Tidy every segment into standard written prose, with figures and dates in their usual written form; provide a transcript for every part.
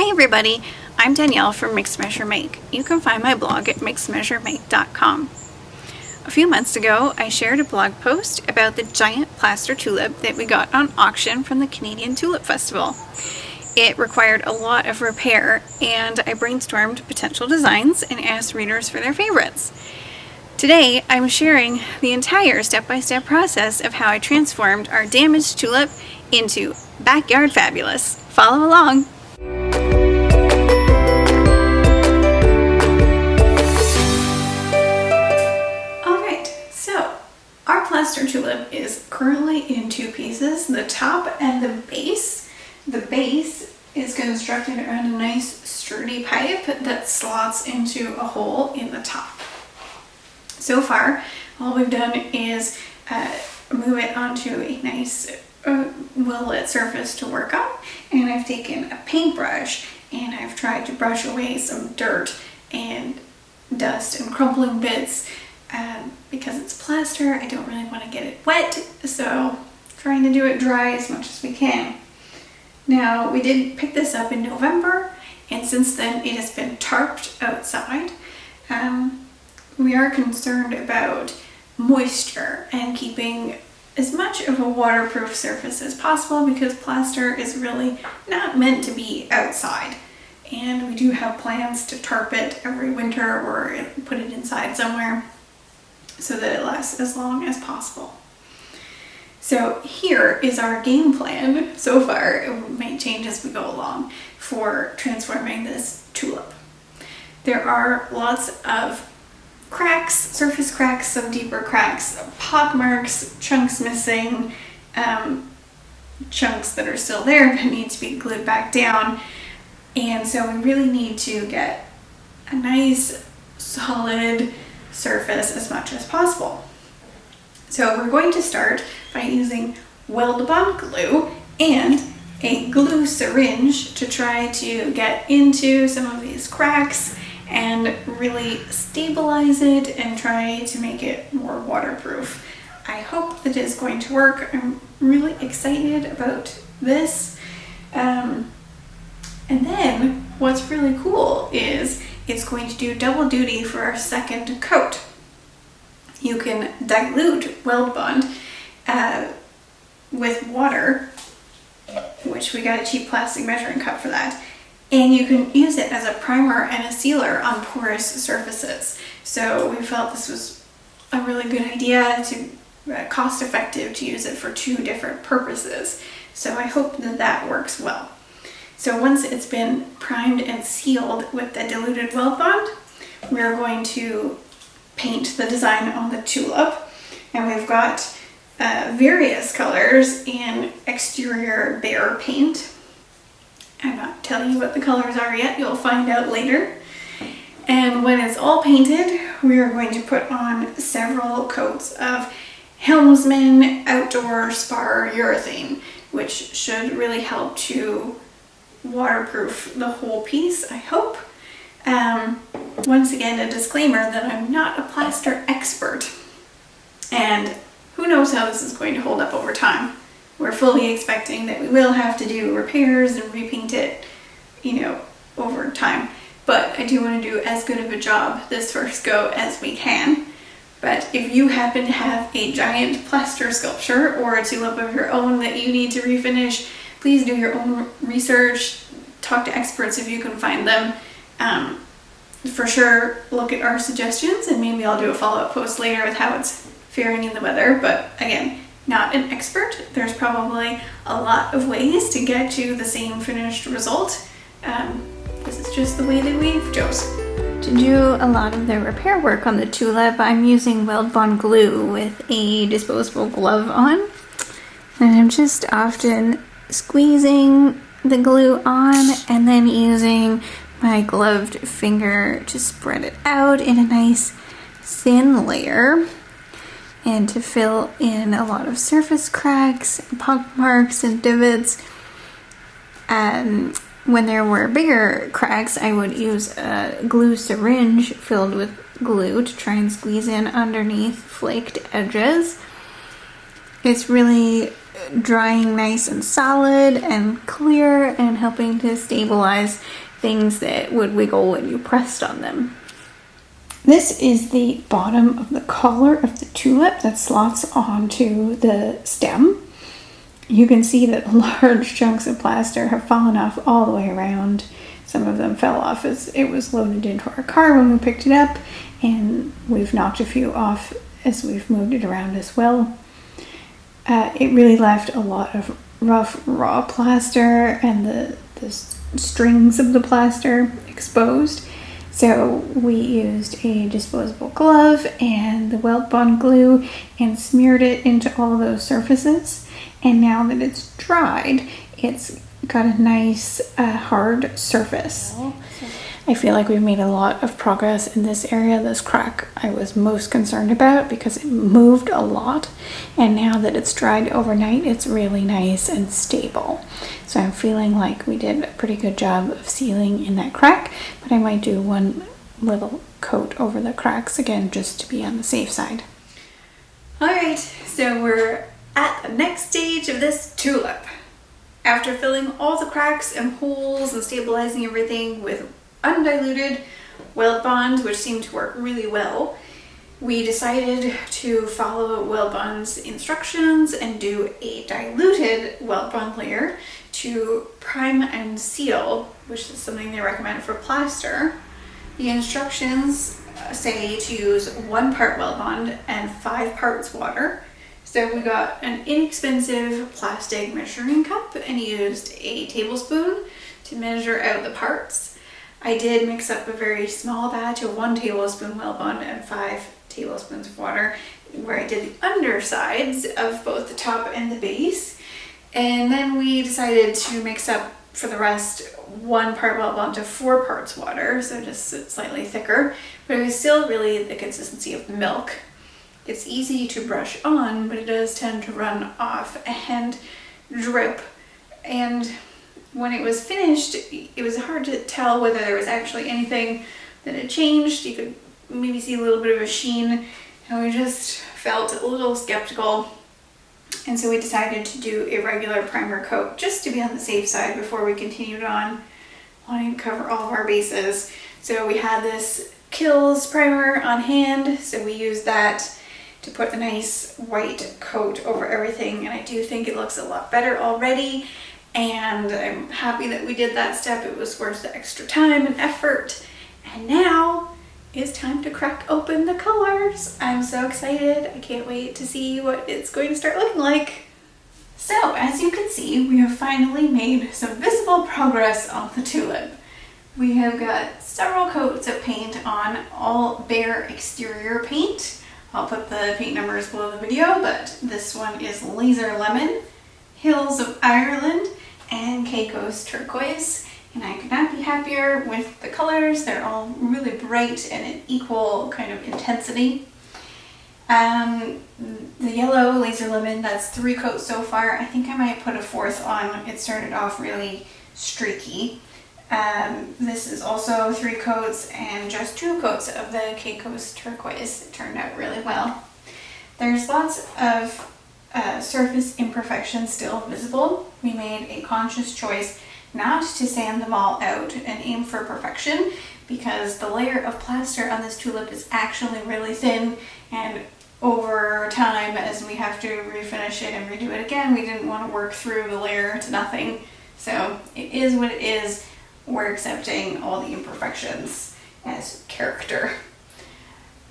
Hi everybody, I'm Danielle from Mix Measure Make. You can find my blog at mixmeasuremake.com. A few months ago, I shared a blog post about the giant plaster tulip that we got on auction from the Canadian Tulip Festival. It required a lot of repair, and I brainstormed potential designs and asked readers for their favorites. Today, I'm sharing the entire step-by-step process of how I transformed our damaged tulip into backyard fabulous. Follow along! Our plaster tulip is currently in two pieces, the top and the base. The base is constructed around a nice sturdy pipe that slots into a hole in the top. So far, all we've done is move it onto a nice well-lit surface to work on, and I've taken a paintbrush and I've tried to brush away some dirt and dust and crumbling bits. Because it's plaster, I don't really want to get it wet, so trying to do it dry as much as we can. Now, we did pick this up in November, and since then it has been tarped outside. We are concerned about moisture and keeping as much of a waterproof surface as possible because plaster is really not meant to be outside. And we do have plans to tarp it every winter or put it inside somewhere, so that it lasts as long as possible. So here is our game plan so far. It may change as we go along for transforming this tulip. There are lots of cracks, surface cracks, some deeper cracks, pock marks, chunks missing, chunks that are still there but need to be glued back down. And so we really need to get a nice solid surface as much as possible. So we're going to start by using Weld-Bond glue and a glue syringe to try to get into some of these cracks and really stabilize it and try to make it more waterproof. I hope that it's going to work. I'm really excited about this. And then what's really cool is it's going to do double duty for our second coat. You can dilute Weld-Bond with water, which we got a cheap plastic measuring cup for that, and you can use it as a primer and a sealer on porous surfaces. So we felt this was a really good idea, cost effective to use it for two different purposes. So I hope that that works well. So once it's been primed and sealed with the diluted Weld-Bond, we're going to paint the design on the tulip. And we've got various colors in exterior Behr paint. I'm not telling you what the colors are yet, you'll find out later. And when it's all painted, we are going to put on several coats of Helmsman Outdoor Spar Urethane, which should really help to waterproof the whole piece, I hope. Once again, a disclaimer that I'm not a plaster expert, and who knows how this is going to hold up over time. We're fully expecting that we will have to do repairs and repaint it, over time. But I do want to do as good of a job this first go as we can. But if you happen to have a giant plaster sculpture or a tulip of your own that you need to refinish, please do your own research, talk to experts if you can find them. For sure, look at our suggestions, and maybe I'll do a follow-up post later with how it's faring in the weather. But again, not an expert. There's probably a lot of ways to get to the same finished result. This is just the way that we've chosen. To do a lot of the repair work on the tulip, I'm using Weld-Bond glue with a disposable glove on. And I'm just often squeezing the glue on and then using my gloved finger to spread it out in a nice thin layer and to fill in a lot of surface cracks, pock marks, and divots. When there were bigger cracks, I would use a glue syringe filled with glue to try and squeeze in underneath flaked edges. It's really drying nice and solid and clear and helping to stabilize things that would wiggle when you pressed on them. This is the bottom of the collar of the tulip that slots onto the stem. You can see that large chunks of plaster have fallen off all the way around. Some of them fell off as it was loaded into our car when we picked it up, and we've knocked a few off as we've moved it around as well. It really left a lot of rough raw plaster and the strings of the plaster exposed. So we used a disposable glove and the weld bond glue and smeared it into all of those surfaces. And now that it's dried, it's got a nice hard surface. I feel like we've made a lot of progress in this area. This crack I was most concerned about because it moved a lot, and now that it's dried overnight, it's really nice and stable. So I'm feeling like we did a pretty good job of sealing in that crack, but I might do one little coat over the cracks again just to be on the safe side. Alright, so we're at the next stage of this tulip. After filling all the cracks and holes and stabilizing everything with undiluted weld bond, which seemed to work really well, we decided to follow weld bond's instructions and do a diluted weld bond layer to prime and seal, which is something they recommend for plaster. The instructions say to use 1 part weld bond and 5 parts water. So we got an inexpensive plastic measuring cup and used a tablespoon to measure out the parts. I did mix up a very small batch of 1 tablespoon weld bond and 5 tablespoons of water, where I did the undersides of both the top and the base. And then we decided to mix up for the rest 1 part weld bond to 4 parts water, so just slightly thicker, but it was still really the consistency of milk. It's easy to brush on, but it does tend to run off and drip. And when it was finished, it was hard to tell whether there was actually anything that had changed. You could maybe see a little bit of a sheen, and we just felt a little skeptical. And so we decided to do a regular primer coat just to be on the safe side before we continued on, wanting to cover all of our bases. So we had this Kills primer on hand, so we used that to put a nice white coat over everything, and I do think it looks a lot better already, and I'm happy that we did that step. It was worth the extra time and effort. And now it's time to crack open the colors. I'm so excited. I can't wait to see what it's going to start looking like. So as you can see, we have finally made some visible progress on the tulip. We have got several coats of paint on, all Behr exterior paint. I'll put the paint numbers below the video, but this one is Laser Lemon, Hills of Ireland, and Caicos Turquoise. And I could not be happier with the colors. They're all really bright and an equal kind of intensity. The yellow Laser Lemon, that's 3 coats so far. I think I might put a 4th on. It started off really streaky. This is also 3 coats and just 2 coats of the Caicos Turquoise. It turned out really well. There's lots of surface imperfections still visible. We made a conscious choice not to sand them all out and aim for perfection, because the layer of plaster on this tulip is actually really thin, and over time, as we have to refinish it and redo it again, we didn't want to work through the layer to nothing. So it is what it is. We're accepting all the imperfections as character.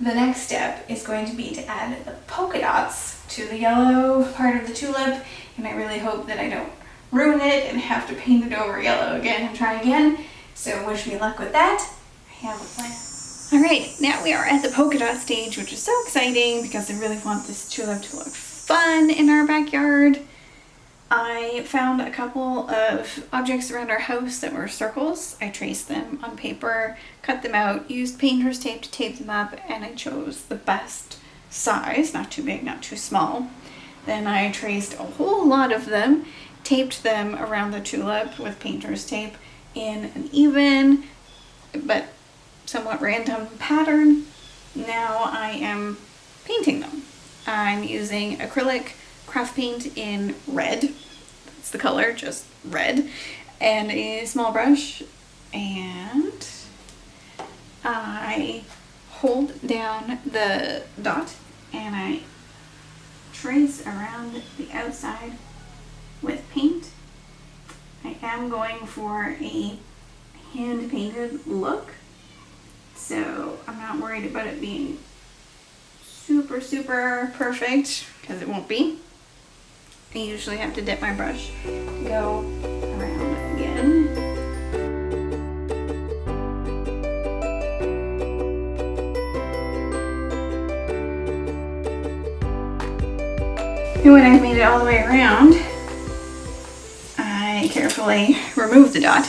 The next step is going to be to add the polka dots to the yellow part of the tulip, and I really hope that I don't ruin it and have to paint it over yellow again and try again. So wish me luck with that. I have a plan. Alright, now we are at the polka dot stage, which is so exciting because I really want this tulip to look fun in our backyard. I found a couple of objects around our house that were circles. I traced them on paper, cut them out, used painter's tape to tape them up, and I chose the best size, not too big, not too small. Then I traced a whole lot of them, taped them around the tulip with painter's tape in an even but somewhat random pattern. Now I am painting them. I'm using acrylic, craft paint in red. That's the color, just red. And a small brush. And I hold down the dot and I trace around the outside with paint. I am going for a hand painted look, so I'm not worried about it being super perfect, because it won't be. I usually have to dip my brush, go around again. And when I've made it all the way around, I carefully remove the dot.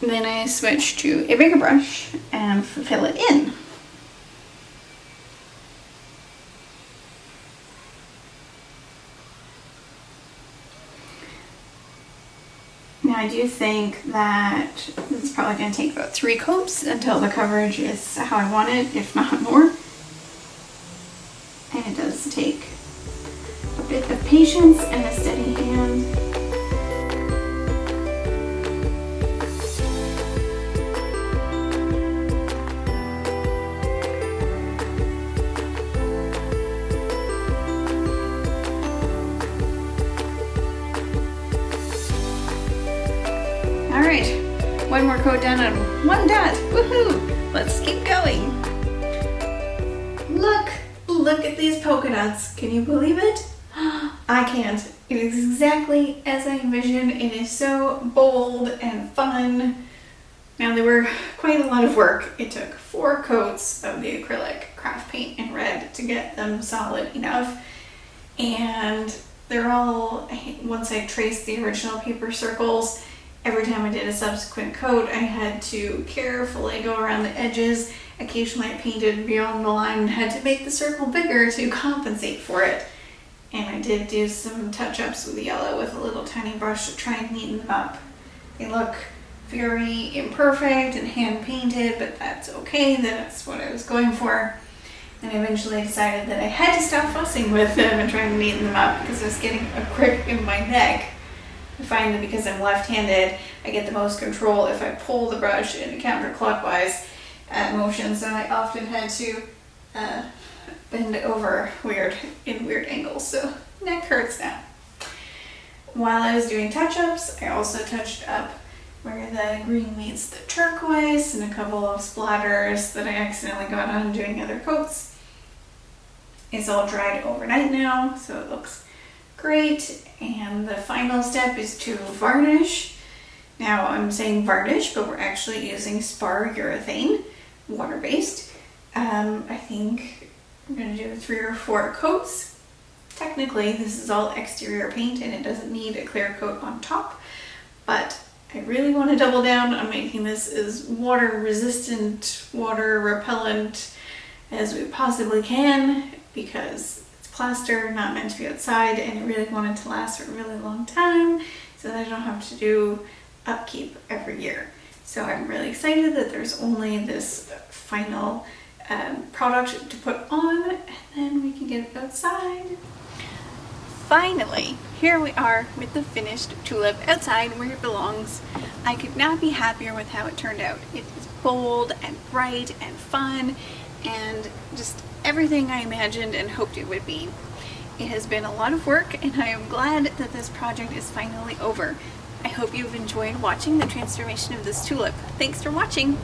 Then I switch to a bigger brush and fill it in. Now I do think that this is probably going to take about 3 coats until the coverage is how I want it, if not more. And it does take a bit of patience and a steady hand. Alright, one more coat done on one dot. Woohoo! Let's keep going. Look at these polka dots. Can you believe it? I can't. It is exactly as I envisioned. It is so bold and fun. Now they were quite a lot of work. It took 4 coats of the acrylic craft paint in red to get them solid enough. And they're all, once I traced the original paper circles, every time I did a subsequent coat, I had to carefully go around the edges. Occasionally I painted beyond the line and had to make the circle bigger to compensate for it. And I did do some touch-ups with the yellow with a little tiny brush to try and neaten them up. They look very imperfect and hand-painted, but that's okay. That's what I was going for. And I eventually decided that I had to stop fussing with them and trying to neaten them up because I was getting a grip in my neck. I find that because I'm left-handed, I get the most control if I pull the brush in a counterclockwise motion, so I often had to bend over in weird angles, so neck hurts now. While I was doing touch-ups, I also touched up where the green meets the turquoise and a couple of splatters that I accidentally got on doing other coats. It's all dried overnight now, so it looks great. And the final step is to varnish. Now I'm saying varnish, but we're actually using spar urethane, water-based. I think I'm going to do 3 or 4 coats. Technically this is all exterior paint and it doesn't need a clear coat on top, but I really want to double down on making this as water resistant, water repellent as we possibly can, because it's plaster, not meant to be outside, and I really want it to last for a really long time so that I don't have to do upkeep every year. So I'm really excited that there's only this final product to put on, and then we can get it outside. Finally, here we are with the finished tulip outside where it belongs. I could not be happier with how it turned out. It is bold and bright and fun and just everything I imagined and hoped it would be. It has been a lot of work and I am glad that this project is finally over. I hope you've enjoyed watching the transformation of this tulip. Thanks for watching!